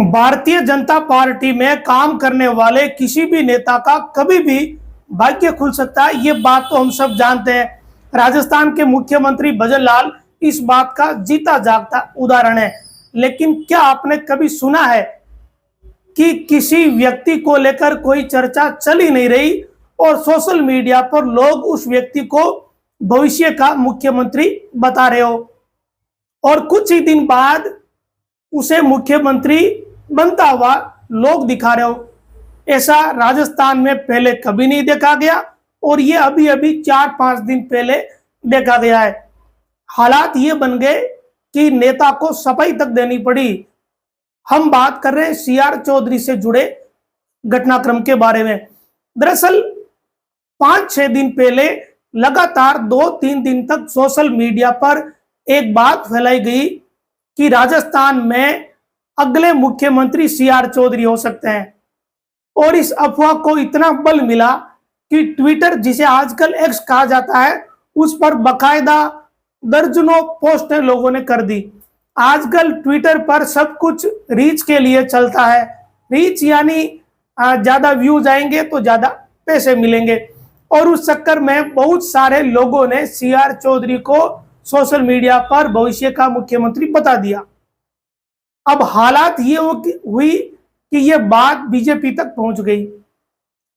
Bharatiya Janata party में काम करने वाले किसी भी नेता का कभी भी भाग्य खुल सकता है, ये बात तो हम सब जानते हैं। राजस्थान के मुख्यमंत्री भजन लाल इस बात का जीता जागता उदाहरण है। लेकिन क्या आपने कभी सुना है कि किसी व्यक्ति को लेकर कोई चर्चा चल ही नहीं रही और सोशल मीडिया पर लोग उस व्यक्ति को भविष्य का मुख्यमंत्री बता रहे हो और कुछ ही दिन बाद उसे मुख्यमंत्री बनता हुआ लोग दिखा रहे हो? ऐसा राजस्थान में पहले कभी नहीं देखा गया और ये अभी अभी 4-5 दिन पहले देखा गया है। हालात ये बन गए कि नेता को सफाई तक देनी पड़ी। हम बात कर रहे हैं सीआर चौधरी से जुड़े घटनाक्रम के बारे में। दरअसल 5-6 दिन पहले लगातार 2-3 दिन तक सोशल मीडिया पर एक बात फैलाई गई कि राजस्थान में अगले मुख्यमंत्री सीआर चौधरी हो सकते हैं और इस अफवाह को इतना बल मिला कि ट्विटर, जिसे आजकल एक्स कहा जाता है, उस पर बकायदा दर्जनों पोस्टें लोगों ने कर दी। आजकल ट्विटर पर सब कुछ रीच के लिए चलता है। रीच यानी ज्यादा व्यूज आएंगे तो ज्यादा पैसे मिलेंगे और उस चक्कर में बहुत सारे लोगों ने सीआर चौधरी को सोशल मीडिया पर भविष्य का मुख्यमंत्री बता दिया। अब हालात ये हुई कि ये बात बीजेपी तक पहुंच गई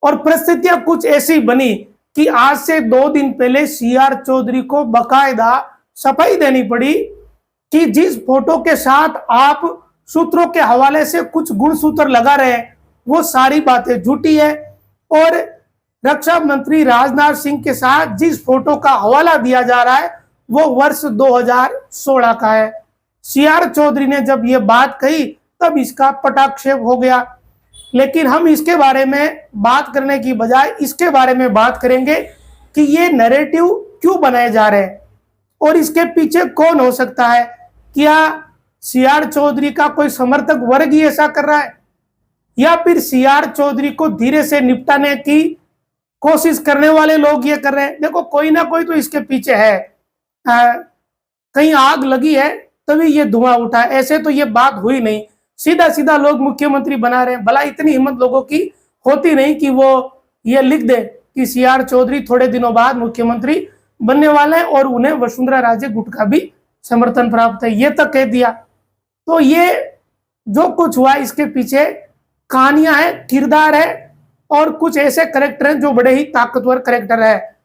और परिस्थितियां कुछ ऐसी बनी कि आज से 2 दिन पहले सीआर चौधरी को बकायदा सफाई देनी पड़ी कि जिस फोटो के साथ आप सूत्रों के हवाले से कुछ गुणसूत्र लगा रहे हैं वो सारी बातें झूठी है और रक्षा मंत्री राजनाथ सिंह के साथ जिस फोटो का हवाला दिया जा रहा है वो वर्ष 2016 का है। सीआर चौधरी ने जब ये बात कही तब इसका पटाक्षेप हो गया। लेकिन हम इसके बारे में बात करने की बजाय इसके बारे में बात करेंगे कि ये नैरेटिव क्यों बनाए जा रहे हैं और इसके पीछे कौन हो सकता है। क्या सीआर चौधरी का कोई समर्थक वर्ग ही ऐसा कर रहा है या फिर सीआर चौधरी को धीरे से निपटाने की कोशिश करने वाले लोग ये कर रहे हैं? देखो, कोई ना कोई तो इसके पीछे है। कहीं आग लगी है तभी ये धुआं उठा, ऐसे तो ये बात हुई नहीं। सीधा सीधा लोग मुख्यमंत्री बना रहे हैं। भला इतनी हिम्मत लोगों की होती नहीं कि वो ये लिख दे कि सीआर चौधरी थोड़े दिनों बाद मुख्यमंत्री बनने वाले हैं और उन्हें वसुंधरा राजे गुट का भी समर्थन प्राप्त है, ये तक कह दिया। तो ये जो कुछ हुआ इसके पीछे कहानियां हैं, किरदार है और कुछ ऐसे करेक्टर हैं जो बड़े ही ताकतवर करेक्टर है।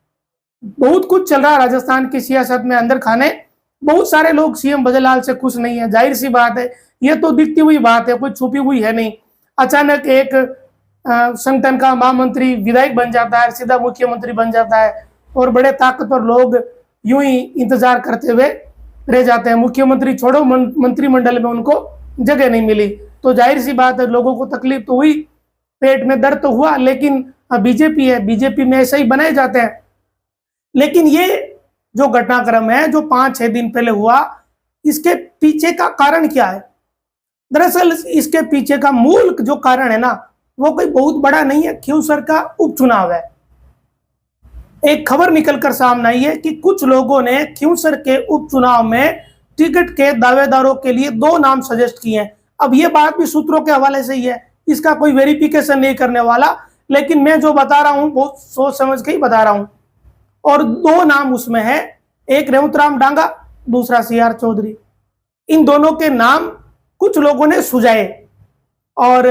बहुत कुछ चल रहा है राजस्थान की सियासत में अंदर खाने। बहुत सारे लोग सीएम भजन लाल से खुश नहीं है, जाहिर सी बात है, ये तो दिखती हुई बात है, कोई छुपी हुई है नहीं। अचानक एक संगठन का महामंत्री विधायक बन जाता है, सीधा मुख्यमंत्री बन जाता है और बड़े ताकतवर लोग यूं ही इंतजार करते हुए रह जाते हैं। मुख्यमंत्री छोड़ो, मंत्रिमंडल में उनको जगह नहीं मिली तो जाहिर सी बात है लोगों को तकलीफ तो हुई, पेट में दर्द तो हुआ। लेकिन बीजेपी है, बीजेपी में ऐसे ही बनाए जाते हैं। लेकिन ये जो घटनाक्रम है जो 5-6 दिन पहले हुआ, इसके पीछे का कारण क्या है? दरअसल इसके पीछे का मूल जो कारण है ना, वो कोई बहुत बड़ा नहीं है, खींवसर का उपचुनाव है। एक खबर निकलकर सामने आई है कि कुछ लोगों ने खींवसर के उपचुनाव में टिकट के दावेदारों के लिए 2 नाम सजेस्ट किए हैं। अब ये बात भी सूत्रों के हवाले से ही है, इसका कोई वेरिफिकेशन नहीं करने वाला, लेकिन मैं जो बता रहा हूं बहुत सोच समझ के ही बता रहा हूं। और 2 नाम उसमें है, एक रेवतराम डांगा, दूसरा सीआर चौधरी। इन दोनों के नाम कुछ लोगों ने सुझाए और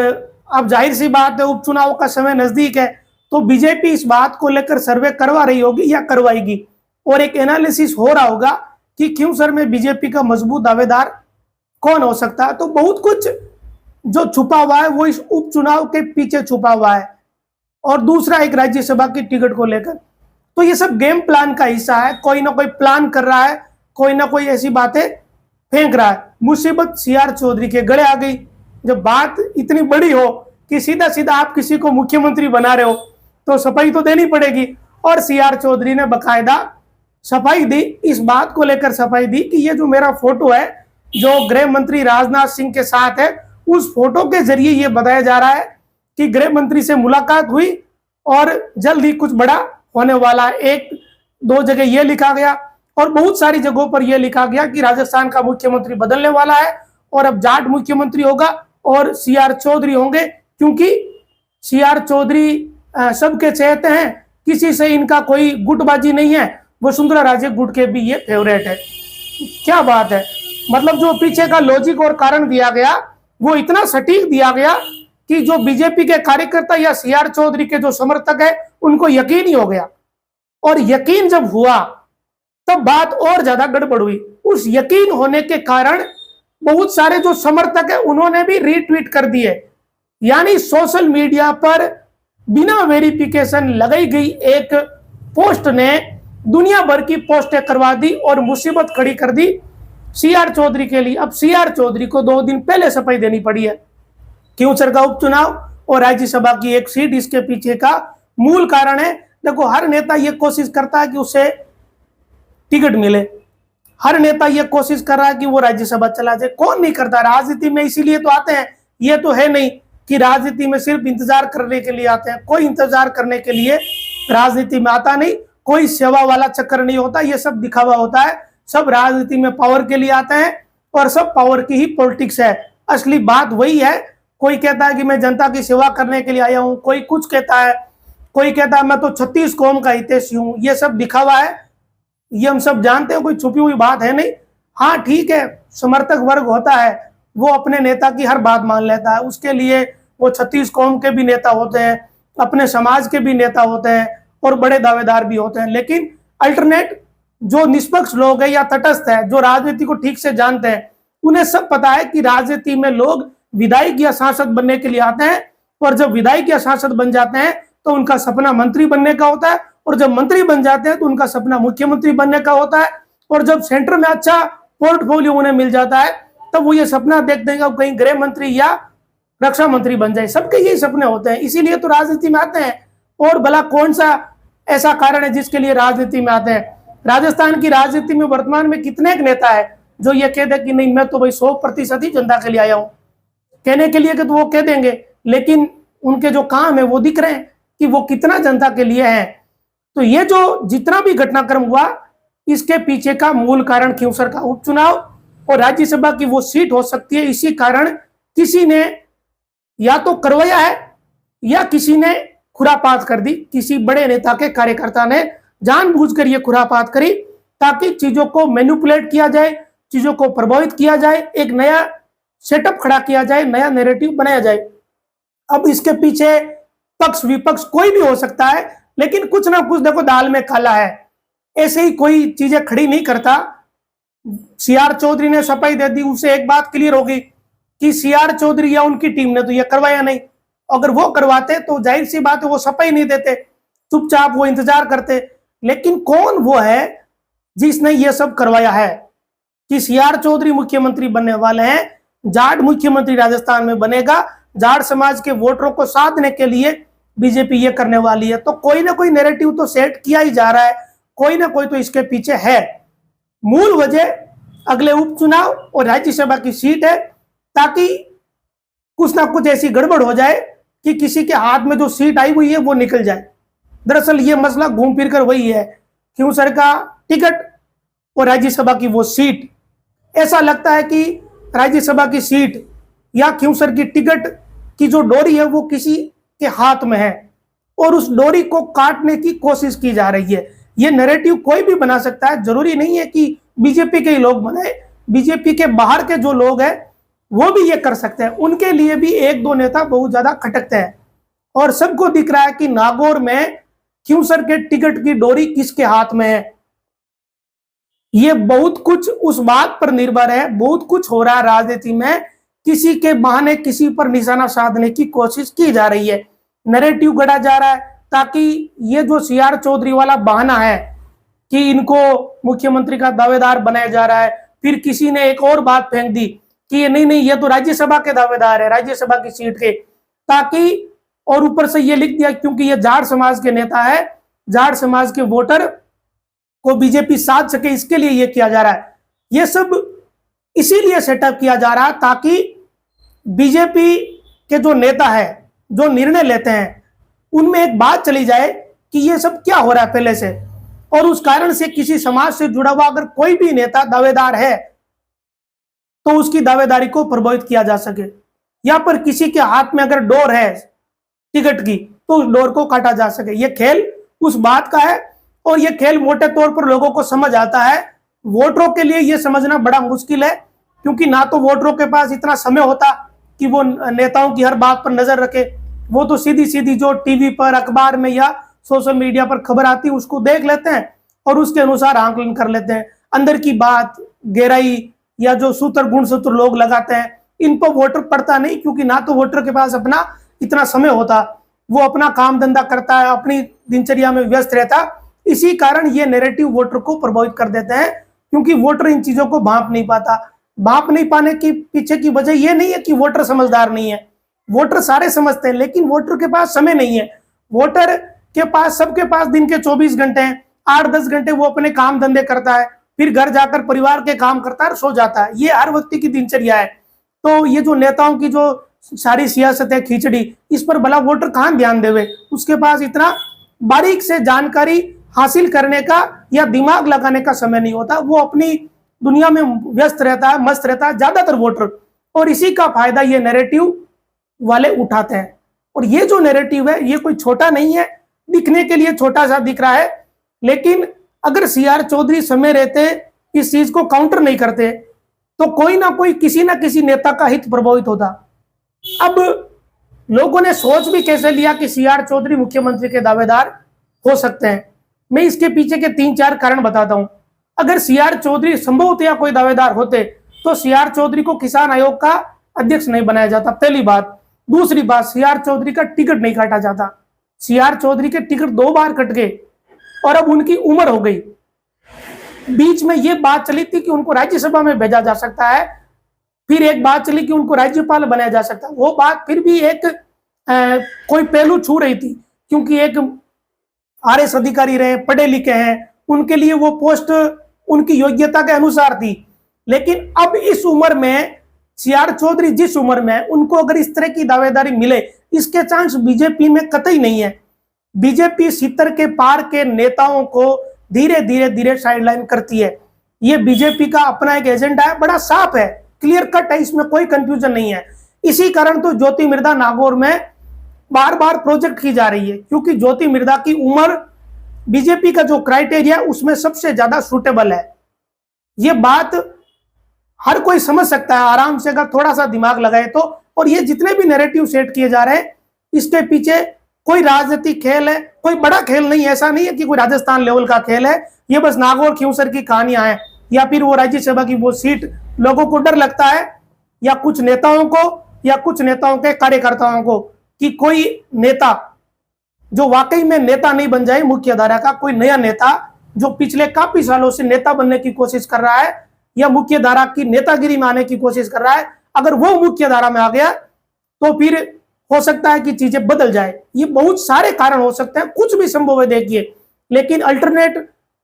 अब जाहिर सी बात है उपचुनाव का समय नजदीक है तो बीजेपी इस बात को लेकर सर्वे करवा रही होगी या करवाएगी और एक एनालिसिस हो रहा होगा कि खींवसर में बीजेपी का मजबूत दावेदार कौन हो सकता है। तो बहुत कुछ जो छुपा हुआ है वो इस उपचुनाव के पीछे छुपा हुआ है और दूसरा एक राज्यसभा की टिकट को लेकर। तो ये सब गेम प्लान का हिस्सा है, कोई ना कोई प्लान कर रहा है, कोई ना कोई ऐसी बातें फेंक रहा है। मुसीबत सीआर चौधरी के गले आ गई। जब बात इतनी बड़ी हो कि सीधा सीधा आप किसी को मुख्यमंत्री बना रहे हो तो सफाई तो देनी पड़ेगी और सीआर चौधरी ने बकायदा सफाई दी, इस बात को लेकर सफाई दी कि ये जो मेरा फोटो है जो गृह मंत्री राजनाथ सिंह के साथ है, उस फोटो के जरिए ये बताया जा रहा है कि गृह मंत्री से मुलाकात हुई और जल्द ही कुछ बड़ा होने वाला है। 1-2 जगह ये लिखा गया और बहुत सारी जगहों पर यह लिखा गया कि राजस्थान का मुख्यमंत्री बदलने वाला है और अब जाट मुख्यमंत्री होगा और सीआर चौधरी होंगे, क्योंकि सीआर चौधरी सबके चहेते हैं, किसी से इनका कोई गुटबाजी नहीं है। वसुंधरा राजे गुट के भी ये फेवरेट है। क्या बात है, मतलब जो पीछे का लॉजिक और कारण दिया गया वो इतना सटीक दिया गया कि जो बीजेपी के कार्यकर्ता या सीआर चौधरी के जो समर्थक है उनको यकीन ही हो गया। और यकीन जब हुआ तब बात और ज्यादा गड़बड़ हुई। उस यकीन होने के कारण बहुत सारे जो समर्थक है उन्होंने भी रीट्वीट कर दिए, यानी सोशल मीडिया पर बिना वेरिफिकेशन लगाई गई एक पोस्ट ने दुनिया भर की पोस्टें करवा दी और मुसीबत खड़ी कर दी सीआर चौधरी के लिए। अब सीआर चौधरी को 2 दिन पहले सफाई देनी पड़ी है। क्योंसर का उपचुनाव और राज्यसभा की एक सीट इसके पीछे का मूल कारण है। देखो, हर नेता ये कोशिश करता है कि उसे टिकट मिले, हर नेता ये कोशिश कर रहा है कि वो राज्यसभा चला जाए। कौन नहीं करता? राजनीति में इसीलिए तो आते हैं। ये तो है नहीं कि राजनीति में सिर्फ इंतजार करने के लिए आते हैं। कोई इंतजार करने के लिए राजनीति में आता नहीं, कोई सेवा वाला चक्कर नहीं होता, ये सब दिखावा होता है। सब राजनीति में पावर के लिए आते हैं और सब पावर की ही पॉलिटिक्स है। असली बात वही है। कोई कहता है कि मैं जनता की सेवा करने के लिए आया हूं, कोई कुछ कहता है, कोई कहता है मैं तो 36 कौम का हितैषी हूं। ये सब दिखावा है, ये हम सब जानते हैं, कोई छुपी हुई बात है नहीं। हाँ ठीक है, समर्थक वर्ग होता है, वो अपने नेता की हर बात मान लेता है, उसके लिए वो 36 कौम के भी नेता होते हैं, अपने समाज के भी नेता होते हैं और बड़े दावेदार भी होते हैं। लेकिन अल्टरनेट जो निष्पक्ष लोग हैं या तटस्थ है, जो राजनीति को ठीक से जानते हैं, उन्हें सब पता है कि राजनीति में लोग विधायक या सांसद बनने के लिए आते हैं और जब विधायक या सांसद बन जाते हैं तो उनका सपना मंत्री बनने का होता है और जब मंत्री बन जाते हैं तो उनका सपना मुख्यमंत्री बनने का होता है और जब सेंटर में अच्छा पोर्टफोलियो उन्हें मिल जाता है तब वो ये सपना देखते हैं कि कहीं गृह मंत्री या रक्षा मंत्री बन जाए। सबके यही सपने होते हैं, इसीलिए तो राजनीति में आते हैं। और भला कौन सा ऐसा कारण है जिसके लिए राजनीति में आते हैं? राजस्थान की राजनीति में वर्तमान में कितने एक नेता है जो ये कह दे कि नहीं मैं तो भाई 100% ही जनता के लिए आया हूं। कहने के लिए कि तो वो कह देंगे, लेकिन उनके जो काम है वो दिख रहे हैं कि वो कितना जनता के लिए है। तो ये जो जितना भी घटनाक्रम हुआ, इसके पीछे का मूल कारण क्योंसर का उपचुनाव और राज्यसभा की वो सीट हो सकती है। इसी कारण किसी ने या तो करवाया है या किसी ने खुरापात कर दी। किसी बड़े नेता के कार्यकर्ता ने जानबूझकर ये खुरापात करी ताकि चीजों को मैनिपुलेट किया जाए, चीजों को प्रभावित किया जाए, एक नया सेटअप खड़ा किया जाए, नया नैरेटिव बनाया जाए। अब इसके पीछे पक्ष विपक्ष कोई भी हो सकता है, लेकिन कुछ ना कुछ देखो दाल में काला है। ऐसे ही कोई चीजें खड़ी नहीं करता। सीआर चौधरी ने सफाई दे दी, उससे एक बात क्लियर होगी कि सीआर चौधरी या उनकी टीम ने तो ये करवाया नहीं। अगर वो करवाते तो जाहिर सी बात है वो सफाई नहीं देते, चुपचाप वो इंतजार करते। लेकिन कौन वो है जिसने ये सब करवाया है कि सीआर चौधरी मुख्यमंत्री बनने वाले हैं, जाट मुख्यमंत्री राजस्थान में बनेगा, जाट समाज के वोटरों को साधने के लिए बीजेपी ये करने वाली है। तो कोई ना कोई नैरेटिव तो सेट किया ही जा रहा है, कोई ना कोई तो इसके पीछे है। मूल वजह अगले उपचुनाव और राज्यसभा की सीट है, ताकि कुछ ना कुछ ऐसी गड़बड़ हो जाए कि किसी के हाथ में जो सीट आई हुई है वो निकल जाए। दरअसल ये मसला घूम फिर कर वही है, क्योंसर का टिकट और राज्यसभा की वो सीट। ऐसा लगता है कि राज्यसभा की सीट या क्योंसर की टिकट की जो डोरी है वो किसी के हाथ में है और उस डोरी को काटने की कोशिश की जा रही है। ये नैरेटिव कोई भी बना सकता है, जरूरी नहीं है कि बीजेपी के ही लोग बनाए। बीजेपी के बाहर के जो लोग हैं वो भी ये कर सकते हैं। उनके लिए भी 1-2 नेता बहुत ज्यादा खटकते हैं और सबको दिख रहा है कि नागौर में क्योंसर के टिकट की डोरी किसके हाथ में है। ये बहुत कुछ उस बात पर निर्भर है, बहुत कुछ हो रहा है राजनीति में, किसी के बहाने किसी पर निशाना साधने की कोशिश की जा रही है, नैरेटिव गढ़ा जा रहा है, ताकि ये जो सीआर चौधरी वाला बहाना है कि इनको मुख्यमंत्री का दावेदार बनाया जा रहा है। फिर किसी ने एक और बात फेंक दी कि ये नहीं ये तो राज्यसभा के दावेदार है, राज्यसभा की सीट के, ताकि और ऊपर से ये लिख दिया क्योंकि ये जाट समाज के नेता है, जाट समाज के वोटर को बीजेपी साध सके, इसके लिए ये किया जा रहा है। ये सब इसीलिए सेटअप किया जा रहा है ताकि बीजेपी के जो नेता है, जो निर्णय लेते हैं, उनमें एक बात चली जाए कि ये सब क्या हो रहा है पहले से, और उस कारण से किसी समाज से जुड़ा हुआ अगर कोई भी नेता दावेदार है तो उसकी दावेदारी को प्रभावित किया जा सके, या पर किसी के हाथ में अगर डोर है टिकट की तो उस डोर को काटा जा सके। ये खेल उस बात का है, और ये खेल मोटे तौर पर लोगों को समझ आता है। वोटरों के लिए ये समझना बड़ा मुश्किल है, क्योंकि ना तो वोटरों के पास इतना समय होता कि वो नेताओं की हर बात पर नजर रखे। वो तो सीधी सीधी जो टीवी पर, अखबार में या सोशल मीडिया पर खबर आती है उसको देख लेते हैं और उसके अनुसार आंकलन कर लेते हैं। अंदर की बात, गहराई या जो सूत्र गुणसूत्र लोग लगाते हैं, इन पर वोटर पढ़ता नहीं, क्योंकि ना तो वोटर के पास अपना इतना समय होता, वो अपना काम धंधा करता है, अपनी दिनचर्या में व्यस्त रहता। इसी कारण ये नैरेटिव वोटर को प्रभावित कर देते हैं, क्योंकि वोटर इन चीजों को भांप नहीं पाता। भांप नहीं पाने की पीछे की वजह ये नहीं है कि वोटर समझदार नहीं है, वोटर सारे समझते हैं, लेकिन वोटर के पास समय नहीं है। वोटर के पास, सबके पास दिन के 24 घंटे हैं, 8-10 घंटे वो अपने काम धंधे करता है, फिर घर जाकर परिवार के काम करता है, सो जाता है। ये हर व्यक्ति की दिनचर्या है। तो ये जो नेताओं की जो सारी सियासत है खिचड़ी, इस पर भला वोटर कहां ध्यान देवे? उसके पास इतना बारीक से जानकारी हासिल करने का या दिमाग लगाने का समय नहीं होता। वो अपनी दुनिया में व्यस्त रहता है, मस्त रहता है ज्यादातर वोटर, और इसी का फायदा ये नैरेटिव वाले उठाते हैं। और ये जो नैरेटिव है ये कोई छोटा नहीं है, दिखने के लिए छोटा सा दिख रहा है, लेकिन अगर CR चौधरी समय रहते इस चीज को काउंटर नहीं करते तो कोई ना कोई, किसी ना किसी नेता का हित प्रभावित होता। अब लोगों ने सोच भी कैसे लिया कि CR चौधरी मुख्यमंत्री के दावेदार हो सकते हैं? मैं इसके पीछे के 3-4 कारण बताता हूं। अगर CR चौधरी संभवतया कोई दावेदार होते तो CR चौधरी को किसान आयोग का अध्यक्ष नहीं बनाया जाता, पहली बात। दूसरी बात, CR चौधरी का टिकट नहीं काटा जाता। CR चौधरी के टिकट 2 बार कट गए और अब उनकी उम्र हो गई। बीच में ये बात चली थी कि उनको राज्यसभा में भेजा जा सकता है, फिर एक बात चली कि उनको राज्यपाल बनाया जा सकता है। वो बात फिर भी एक कोई पहलू छू रही थी, क्योंकि एक RS अधिकारी रहे, पढ़े लिखे हैं, उनके लिए वो पोस्ट उनकी योग्यता के अनुसार थी। लेकिन अब इस उम्र में CR चौधरी जिस उम्र में है, उनको अगर इस तरह की दावेदारी मिले, इसके चांस बीजेपी में कतई नहीं है। बीजेपी 70 के पार के नेताओं को धीरे धीरे साइडलाइन करती है। ये बीजेपी का अपना एक एजेंडा है, बड़ा साफ है, क्लियर कट है, इसमें कोई कंफ्यूजन नहीं है। इसी कारण तो ज्योति मृधा नागौर में बार बार प्रोजेक्ट की जा रही है, क्योंकि ज्योति मृधा की उम्र बीजेपी का जो क्राइटेरिया उसमें सबसे ज्यादा सूटेबल है। ये बात हर कोई समझ सकता है आराम से, अगर थोड़ा सा दिमाग लगाए तो। और ये जितने भी नैरेटिव सेट किए जा रहे हैं, इसके पीछे कोई राजनीतिक खेल है, कोई बड़ा खेल नहीं। ऐसा नहीं है कि कोई राजस्थान लेवल का खेल है, ये बस नागौर खिंवसर की कहानियां हैं, या फिर वो राज्यसभा की वो सीट लोगों को डर लगता है, या कुछ नेताओं को या कुछ नेताओं के कार्यकर्ताओं को, कि कोई नेता जो वाकई में नेता नहीं बन जाए, मुख्य धारा का कोई नया नेता जो पिछले काफी सालों से नेता बनने की कोशिश कर रहा है या मुख्य धारा की नेतागिरी में आने की कोशिश कर रहा है, अगर वो मुख्य धारा में आ गया तो फिर हो सकता है कि चीजें बदल जाए। ये बहुत सारे कारण हो सकते हैं, कुछ भी संभव है देखिए। लेकिन अल्टरनेट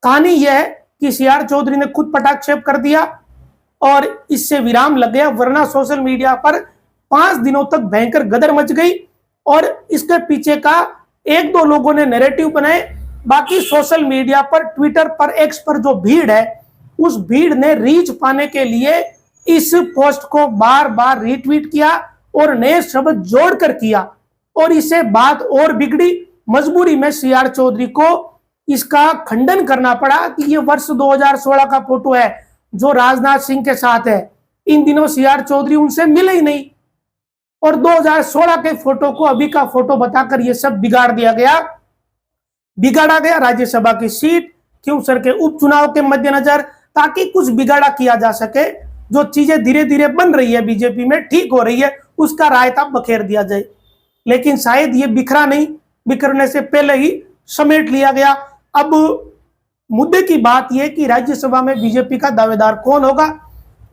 कहानी यह है कि CR चौधरी ने खुद पटाक्षेप कर दिया और इससे विराम लग गया, वरना सोशल मीडिया पर 5 दिनों तक भयंकर गदर मच गई। और इसके पीछे का 1-2 लोगों ने नैरेटिव बनाए, बाकी सोशल मीडिया पर, ट्विटर पर, X पर जो भीड़ है, उस भीड़ ने रीच पाने के लिए इस पोस्ट को बार बार रीट्वीट किया और नए शब्द जोड़कर किया, और इससे बात और बिगड़ी। मजबूरी में CR चौधरी को इसका खंडन करना पड़ा कि ये वर्ष 2016 का फोटो है जो राजनाथ सिंह के साथ है। इन दिनों CR चौधरी उनसे मिले ही नहीं, और 2016 के फोटो को अभी का फोटो बताकर ये सब बिगाड़ दिया गया। बिगाड़ा गया राज्यसभा की सीट खिंवसर के उपचुनाव के मद्देनजर, ताकि कुछ बिगाड़ा किया जा सके। जो चीजें धीरे धीरे बन रही है बीजेपी में, ठीक हो रही है, उसका रायता बखेर दिया जाए। लेकिन शायद ये बिखरा नहीं, बिखरने से पहले ही समेट लिया गया। अब मुद्दे की बात यह कि राज्यसभा में बीजेपी का दावेदार कौन होगा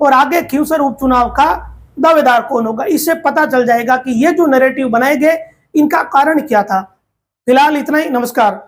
और आगे खिंवसर उपचुनाव का दावेदार कौन होगा, इससे पता चल जाएगा कि ये जो नैरेटिव बनाए गए इनका कारण क्या था। फिलहाल इतना ही, नमस्कार।